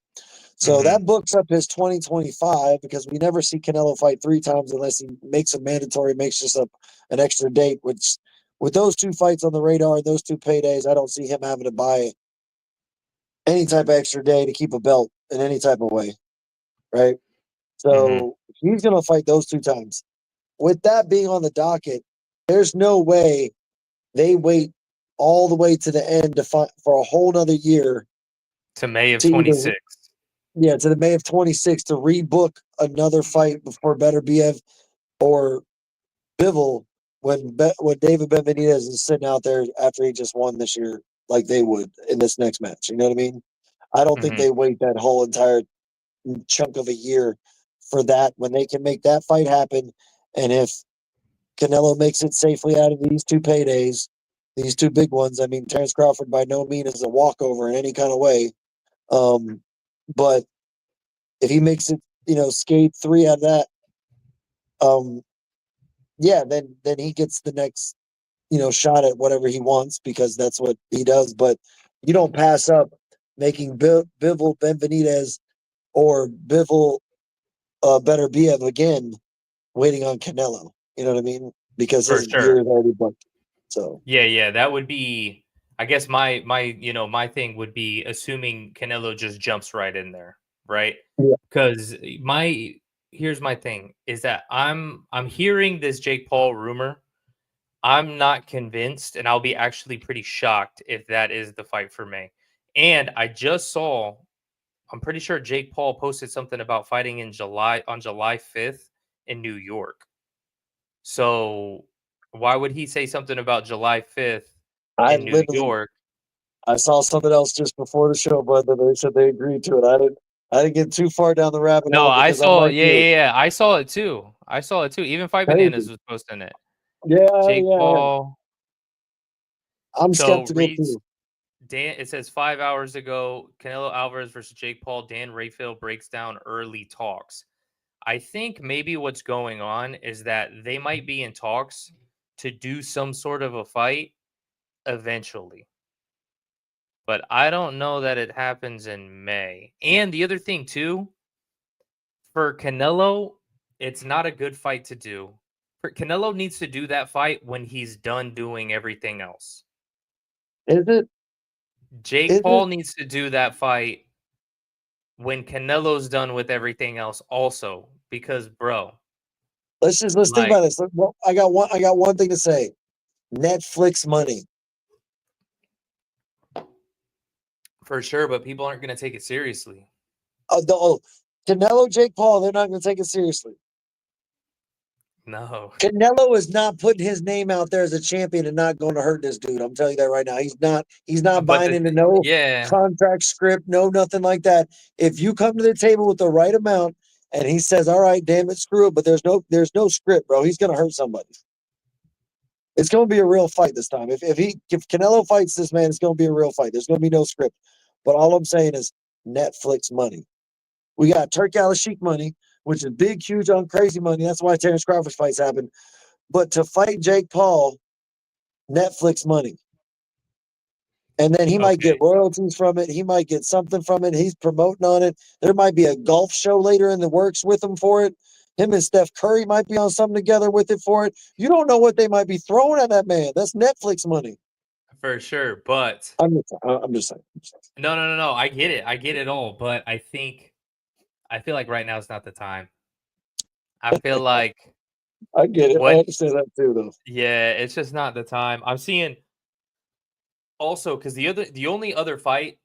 So that books up his 2025 because we never see Canelo fight 3 times unless he makes a mandatory, makes just an extra date, which with those 2 fights on the radar and those 2 paydays, I don't see him having to buy any type of extra day to keep a belt in any type of way, right? So he's going to fight those 2 times. With that being on the docket, there's no way they wait all the way to the end to fight for a whole nother year. To May of 26. Yeah, to the May of 26 to rebook another fight before Better Bev or Bivol when David Benavidez is sitting out there after he just won this year like they would in this next match. You know what I mean? I don't think they wait that whole entire chunk of a year for that when they can make that fight happen. And if Canelo makes it safely out of these 2 paydays, these 2 big ones, I mean, Terrence Crawford by no means is a walkover in any kind of way. But if he makes it, skate 3 out of that, then he gets the next, shot at whatever he wants because that's what he does. But you don't pass up making Bivol Benavidez or Bivol Better Biev again, waiting on Canelo. You know what I mean? Because his year is already booked. So yeah, that would be. I guess my thing would be assuming Canelo just jumps right in there, right? Because here's my thing is that I'm hearing this Jake Paul rumor. I'm not convinced, and I'll be actually pretty shocked if that is the fight for May. And I just saw, I'm pretty sure Jake Paul posted something about fighting on July 5th in New York. So why would he say something about July 5th in New York? I saw something else just before the show, brother. They said they agreed to it. I didn't get too far down the rabbit hole. No, I saw. I saw it too. Even Fight Bananas was posting it. Jake Paul. I'm skeptical too. It says 5 hours ago, Canelo Alvarez versus Jake Paul. Dan Rayfield breaks down early talks. I think maybe what's going on is that they might be in talks to do some sort of a fight eventually. But I don't know that it happens in May. And the other thing too, for Canelo, it's not a good fight to do. Canelo needs to do that fight when he's done doing everything else. Is it? Jake Paul needs to do that fight when Canelo's done with everything else also. Because, bro. Let's think about this. Well, I got one thing to say. Netflix money. For sure, but people aren't going to take it seriously. Canelo, Jake Paul, they're not going to take it seriously. No. Canelo is not putting his name out there as a champion and not going to hurt this dude. I'm telling you that right now. He's not buying into no contract script, no nothing like that. If you come to the table with the right amount and he says, all right, damn it, screw it, but there's no script, bro. He's going to hurt somebody. It's going to be a real fight this time. If Canelo fights this man, it's going to be a real fight. There's going to be no script. But all I'm saying is Netflix money. We got Turk Al-Sheikh money, which is big, huge, on crazy money. That's why Terrence Crawford's fights happen. But to fight Jake Paul, Netflix money. And then he might get royalties from it. He might get something from it. He's promoting on it. There might be a golf show later in the works with him for it. Him and Steph Curry might be on something together with it for it. You don't know what they might be throwing at that man. That's Netflix money. For sure, but I'm just saying. No. I get it. I get it all, but I feel like right now is not the time. I feel like I get it. I understand that too, though. Yeah, it's just not the time. I'm seeing also because the only other fight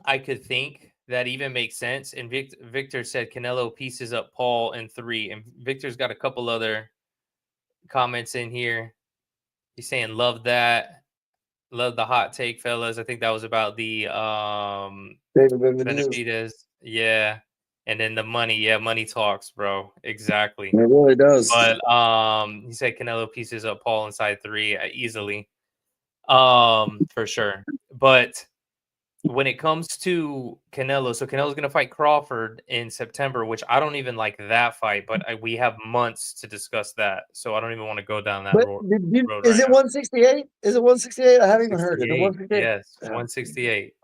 I could think that even makes sense, and Victor said Canelo pieces up Paul in 3, and Victor's got a couple other comments in here. He's saying love that. Love the hot take, fellas. I think that was about the David Benavidez. Yeah. And then the money. Yeah, money talks, bro. Exactly. It really does. But he said Canelo pieces up Paul inside 3 easily. For sure. But when it comes to Canelo, so Canelo's going to fight Crawford in September, which I don't even like that fight, but we have months to discuss that. So I don't even want to go down that road. Is it 168? Is it 168? I haven't even heard it. 168? Yes, 168.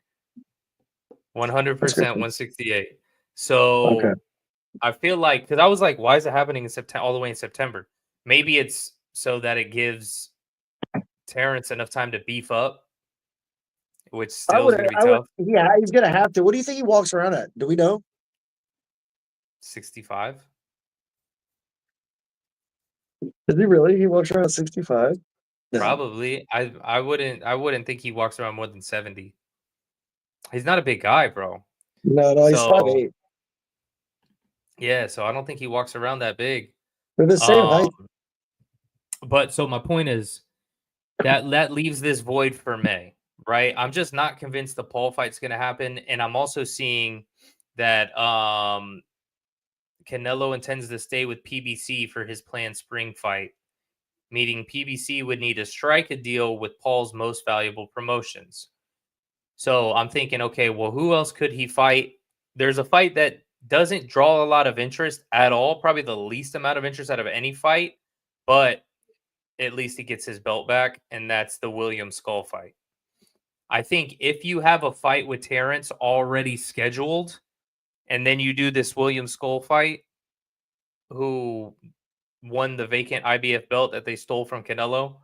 100% 168. So I feel like, because I was like, why is it happening in September, all the way in September? Maybe it's so that it gives Terrence enough time to beef up, which still is going to be tough. Yeah, he's going to have to. What do you think he walks around at? Do we know? 65. Is he really? He walks around at 65? No. Probably. I wouldn't think he walks around more than 70. He's not a big guy, bro. No, he's 5'8". Yeah, so I don't think he walks around that big. They're the same height. But so my point is that leaves this void for May, right? I'm just not convinced the Paul fight's going to happen, and I'm also seeing that Canelo intends to stay with PBC for his planned spring fight, meaning PBC would need to strike a deal with Paul's most valuable promotions. So I'm thinking, okay, well, who else could he fight? There's a fight that doesn't draw a lot of interest at all, probably the least amount of interest out of any fight, but at least he gets his belt back, and that's the William Skull fight. I think if you have a fight with Terrence already scheduled, and then you do this William Skull fight, who won the vacant IBF belt that they stole from Canelo,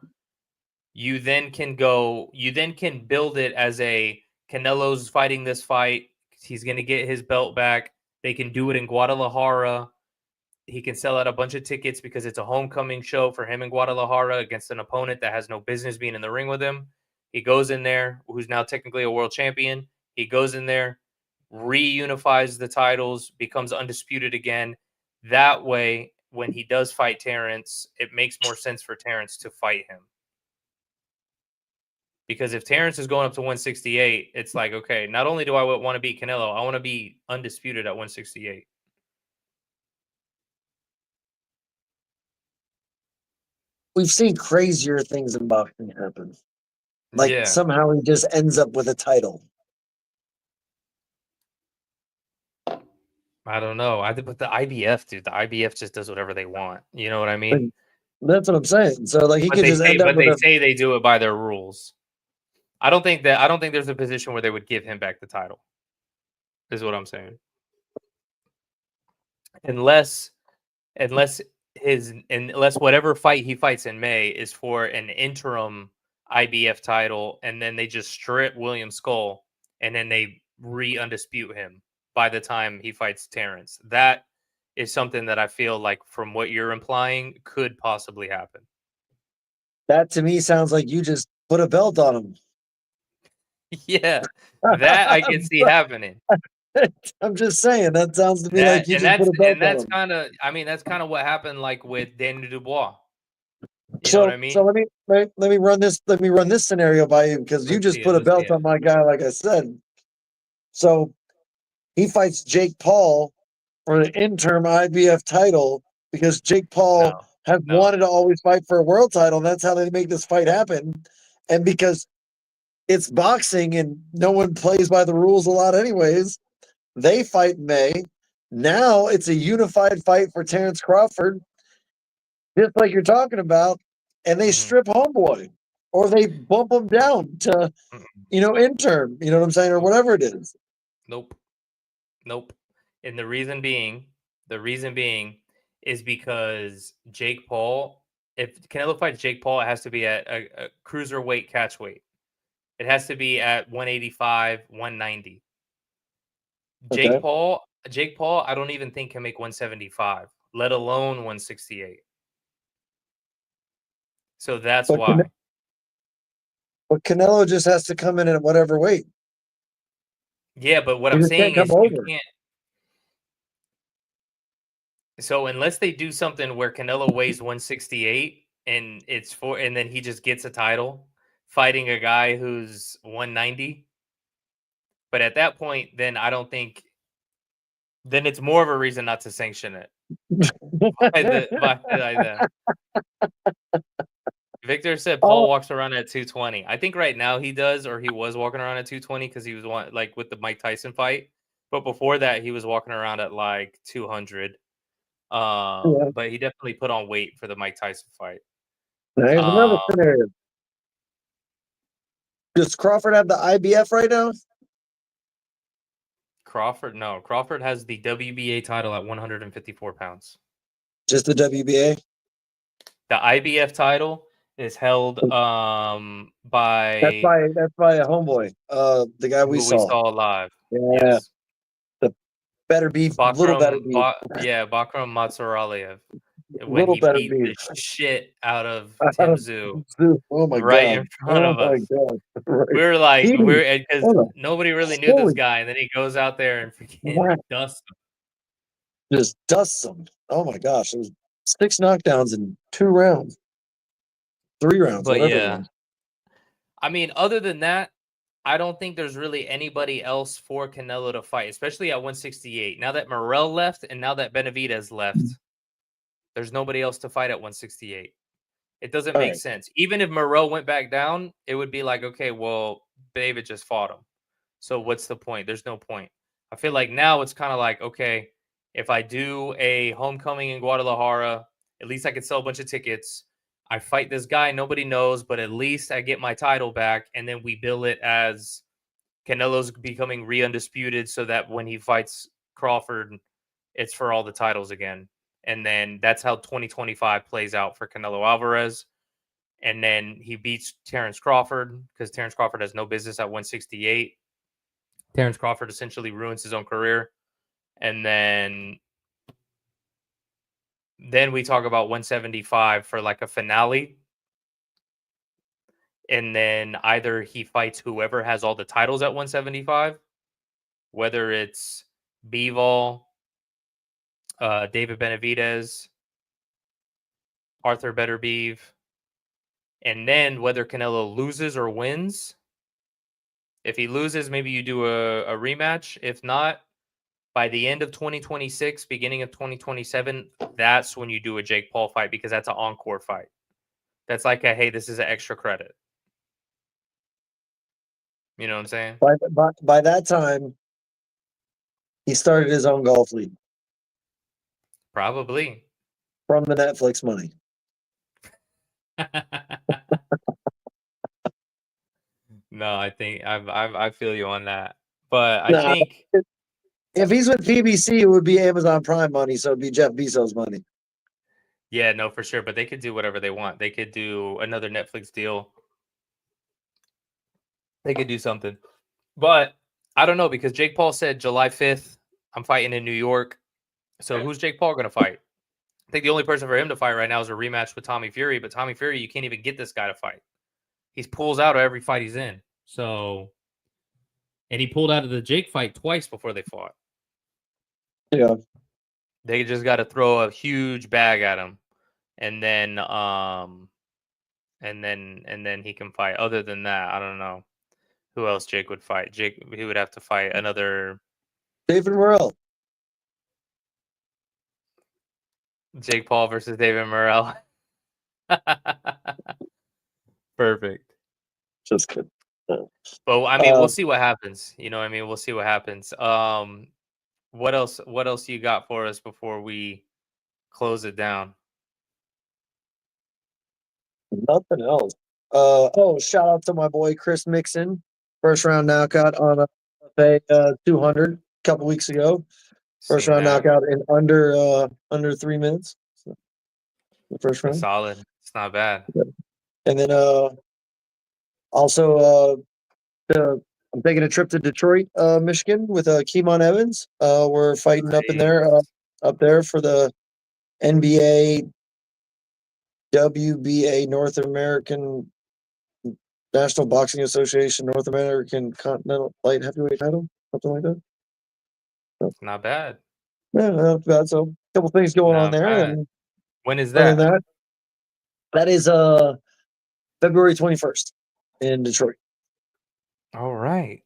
you then can build it as a Canelo's fighting this fight. He's going to get his belt back. They can do it in Guadalajara. He can sell out a bunch of tickets because it's a homecoming show for him in Guadalajara against an opponent that has no business being in the ring with him. He goes in there, who's now technically a world champion. He goes in there, reunifies the titles, becomes undisputed again. That way, when he does fight Terrence, it makes more sense for Terrence to fight him. Because if Terrence is going up to 168, it's like, okay, not only do I want to beat Canelo, I want to be undisputed at 168. We've seen crazier things in boxing happen. Like somehow he just ends up with a title. I don't know. But the IBF, dude, the IBF just does whatever they want. You know what I mean? That's what I'm saying. So like he could just end up with they say they do it by their rules. I don't think there's a position where they would give him back the title. Is what I'm saying. Unless whatever fight he fights in May is for an interim IBF title, and then they just strip William Skull, and then they undispute him by the time he fights Terrence. That is something that I feel like, from what you're implying, could possibly happen. That to me sounds like you just put a belt on him. Yeah, that I can see happening. I'm just saying, that sounds to me like you just put a belt on him. And that's kind of what happened, like with Daniel Dubois. You know what I mean? So let me run this scenario by you, because you just put a belt on my guy, like I said. So he fights Jake Paul for the interim IBF title because Jake Paul has wanted to always fight for a world title, and that's how they make this fight happen. And because it's boxing and no one plays by the rules a lot anyways, they fight in May. Now it's a unified fight for Terrence Crawford, just like you're talking about, and they strip Homeboy. or they bump him down to, intern. You know what I'm saying, or whatever it is. Nope. And the reason being is because Jake Paul. If Canelo fights Jake Paul, it has to be at a cruiserweight catch weight. It has to be at 185, 190. Okay. Jake Paul, I don't even think can make 175, let alone 168. So that's why. But Canelo just has to come in at whatever weight. Yeah, but what I'm saying is you can't. So unless they do something where Canelo weighs 168 and and then he just gets a title fighting a guy who's 190. But at that point, then I don't think. Then it's more of a reason not to sanction it. Victor said Paul walks around at 220. I think right now he does, or he was walking around at 220 because he was like with the Mike Tyson fight. But before that, he was walking around at like 200. But he definitely put on weight for the Mike Tyson fight. Here's another scenario. Does Crawford have the IBF right now? Crawford has the WBA title at 154 pounds. Just the WBA? The IBF title is held by that's by a homeboy. The guy we saw live. Yeah. Yes. The better beef, little better beef. Bakram Matsaraliev. When Little he better beat beef. the shit out of Tim Tszyu. Oh my right God. in front of us. Right. We were like, because nobody really knew this guy, and then he goes out there and freaking dusts him. Just dusts him. Oh my gosh. It was 6 knockdowns in 2 rounds. 3 rounds, But whatever yeah. it was. I mean, other than that, I don't think there's really anybody else for Canelo to fight, especially at 168. Now that Morrell left and now that Benavidez left, there's nobody else to fight at 168. It doesn't make sense. Even if Morrell went back down, it would be like, okay, well, David just fought him. So what's the point? There's no point. I feel like now it's kind of like, okay, if I do a homecoming in Guadalajara, at least I could sell a bunch of tickets. I fight this guy nobody knows, but at least I get my title back, and then we bill it as Canelo's becoming re-undisputed so that when he fights Crawford, it's for all the titles again. And then that's how 2025 plays out for Canelo Alvarez. And then he beats Terrence Crawford because Terrence Crawford has no business at 168. Terrence Crawford essentially ruins his own career. And then we talk about 175 for like a finale. And then either he fights whoever has all the titles at 175, whether it's Bivol, David Benavidez, Arthur Beterbiev, and then whether Canelo loses or wins. If he loses, maybe you do a rematch. If not, by the end of 2026, beginning of 2027, that's when you do a Jake Paul fight because that's an encore fight. That's like a, hey, this is an extra credit. You know what I'm saying? By that time, he started his own golf league. Probably. From the Netflix money. No, I think I feel you on that. But I think if he's with PBC, it would be Amazon Prime money, so it'd be Jeff Bezos money. Yeah, no, for sure. But they could do whatever they want. They could do another Netflix deal. They could do something. But I don't know, because Jake Paul said July 5th, I'm fighting in New York. So who's Jake Paul going to fight? I think the only person for him to fight right now is a rematch with Tommy Fury. But Tommy Fury, you can't even get this guy to fight. He pulls out of every fight he's in. So, and he pulled out of the Jake fight twice before they fought. Yeah. They just got to throw a huge bag at him. And then he can fight. Other than that, I don't know who else Jake would fight. He would have to fight another David Morrell. Jake Paul versus David Morrell. Perfect. Just kidding. But I mean, we'll see what happens. You know what I mean? We'll see what happens. What else you got for us before we close it down? Nothing else. Shout out to my boy Chris Mixon, first round knockout on a 200 a couple weeks ago. First round knockout in under 3 minutes. So, the first round, solid. It's not bad. And then also I'm taking a trip to Detroit, Michigan, with Keemon Evans. We're fighting up there for the NBA WBA North American National Boxing Association North American Continental Light Heavyweight title, something like that. So, not bad. Yeah, not bad. So a couple things going on there. And when is that? That is February 21st in Detroit. All right.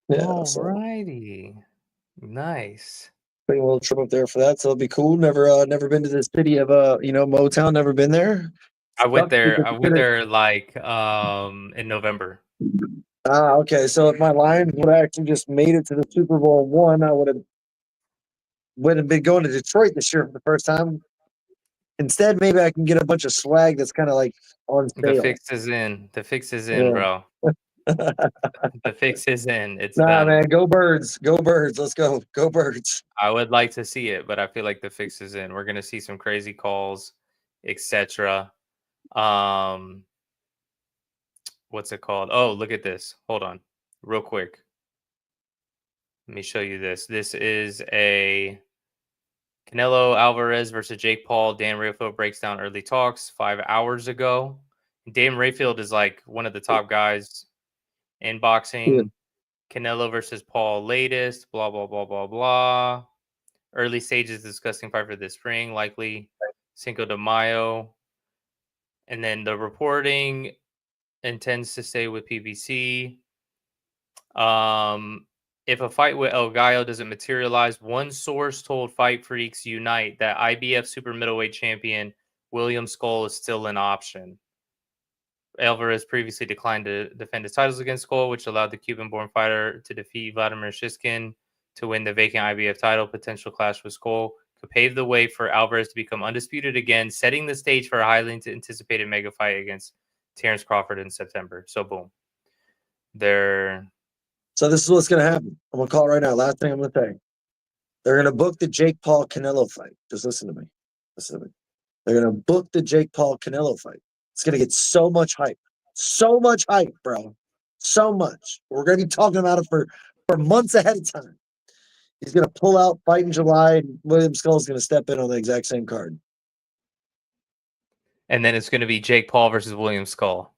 Yeah. All righty. Nice. Taking a little trip up there for that, so it'll be cool. Never been to the city of Motown. Never been there. I went there like in November. Okay. So if my Lions would have actually just made it to the Super Bowl one, I would have been going to Detroit this year for the first time. Instead, maybe I can get a bunch of swag that's kind of like on sale. The fix is in, bro. The fix is in. It's done. Man. Go Birds. Go Birds. Let's go. Go Birds. I would like to see it, but I feel like the fix is in. We're gonna see some crazy calls, etc. What's it called? Oh, look at this. Hold on, real quick. Let me show you this. This is a Canelo Alvarez versus Jake Paul. Dan Rayfield breaks down early talks 5 hours ago. Dan Rayfield is like one of the top guys in boxing. Yeah. Canelo versus Paul latest, blah, blah, blah, blah, blah. Early stages discussing fight for this spring, likely Cinco de Mayo. And then the reporting intends to stay with PBC. If a fight with El Gallo doesn't materialize, one source told Fight Freaks Unite that IBF super middleweight champion William Skull is still an option. Alvarez previously declined to defend his titles against Skull, which allowed the Cuban-born fighter to defeat Vladimir Shishkin to win the vacant IBF title. Potential clash with Skull could pave the way for Alvarez to become undisputed again, setting the stage for a highly anticipated mega fight against Terrence Crawford in September. So, boom. So this is what's going to happen. I'm going to call it right now. Last thing I'm going to say. They're going to book the Jake Paul Canelo fight. Just listen to me. They're going to book the Jake Paul Canelo fight. It's going to get so much hype. So much hype, bro. So much. We're going to be talking about it for months ahead of time. He's going to pull out, fight in July, and William Skull's going to step in on the exact same card. And then it's going to be Jake Paul versus William Skull.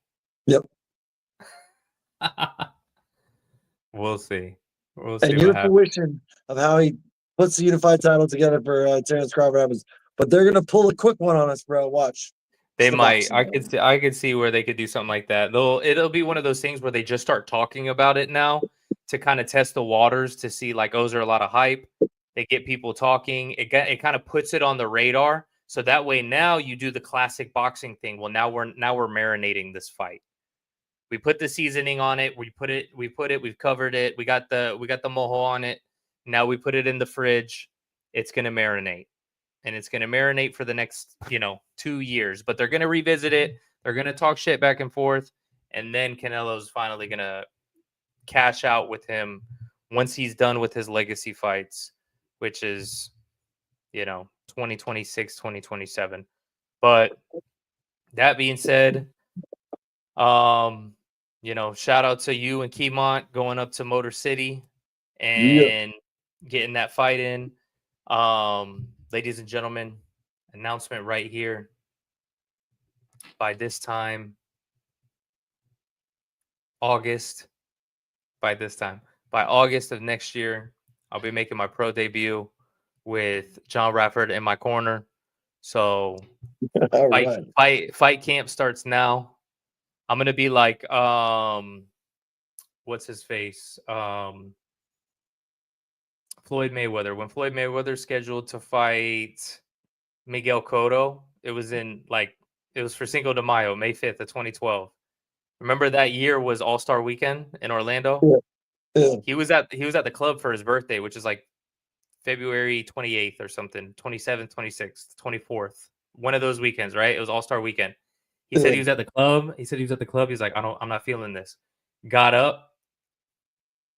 Yep. We'll see. And your fruition of how he puts the unified title together for Terrence Crawford happens. But they're going to pull a quick one on us, bro. Watch. They might. I could see where they could do something like that. It'll be one of those things where they just start talking about it now to kind of test the waters to see like, oh, is there a lot of hype? They get people talking. It kind of puts it on the radar. So that way now you do the classic boxing thing. Well, now we're marinating this fight. We put the seasoning on it. We've covered it. We got the mojo on it. Now we put it in the fridge. It's going to marinate. And it's going to marinate for the next, 2 years. But they're going to revisit it. They're going to talk shit back and forth. And then Canelo's finally going to cash out with him once he's done with his legacy fights, which is, 2026, 2027. But that being said, shout out to you and Keemont going up to Motor City and getting that fight in. Ladies and gentlemen, announcement right here. By August of next year, I'll be making my pro debut with John Rafford in my corner. So fight camp starts now. I'm gonna be like what's his face? Floyd Mayweather. When Floyd Mayweather scheduled to fight Miguel Cotto, it was for Cinco de Mayo, May 5th of 2012. Remember that year was All-Star Weekend in Orlando? Yeah. He was at the club for his birthday, which is like February 28th or something, 27th, 26th, 24th. One of those weekends, right? It was All-Star Weekend. He said he was at the club. He's like, I'm not feeling this. Got up.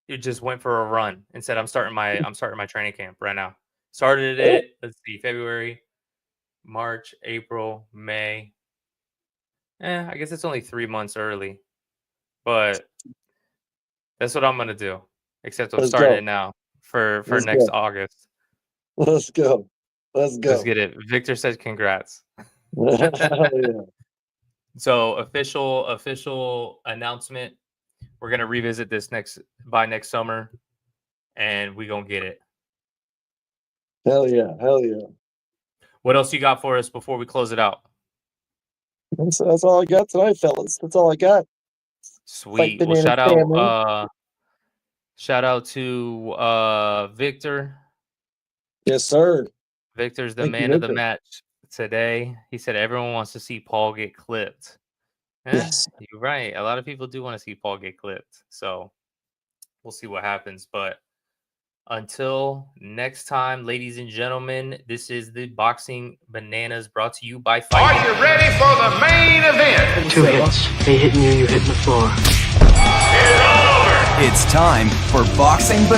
It just went for a run and said, I'm starting my training camp right now. Started it. Let's see, February, March, April, May. I guess it's only 3 months early, but that's what I'm gonna do. Except I'm starting it now for next August. Let's go. Let's get it. Victor said congrats. So official announcement. We're gonna revisit this by next summer, and we gonna get it. Hell yeah. What else you got for us before we close it out? That's all I got tonight, fellas. That's all I got. Sweet. Well, shout out to Victor. Yes, sir. Victor's the man of the match today. He said everyone wants to see Paul get clipped. Yes. You're right. A lot of people do want to see Paul get clipped. So we'll see what happens. But until next time, ladies and gentlemen, this is the Boxing Bananas brought to you by Fight. Are you ready for the main event? 2 hits. They hitting you, you hitting the floor. It's over. It's time for Boxing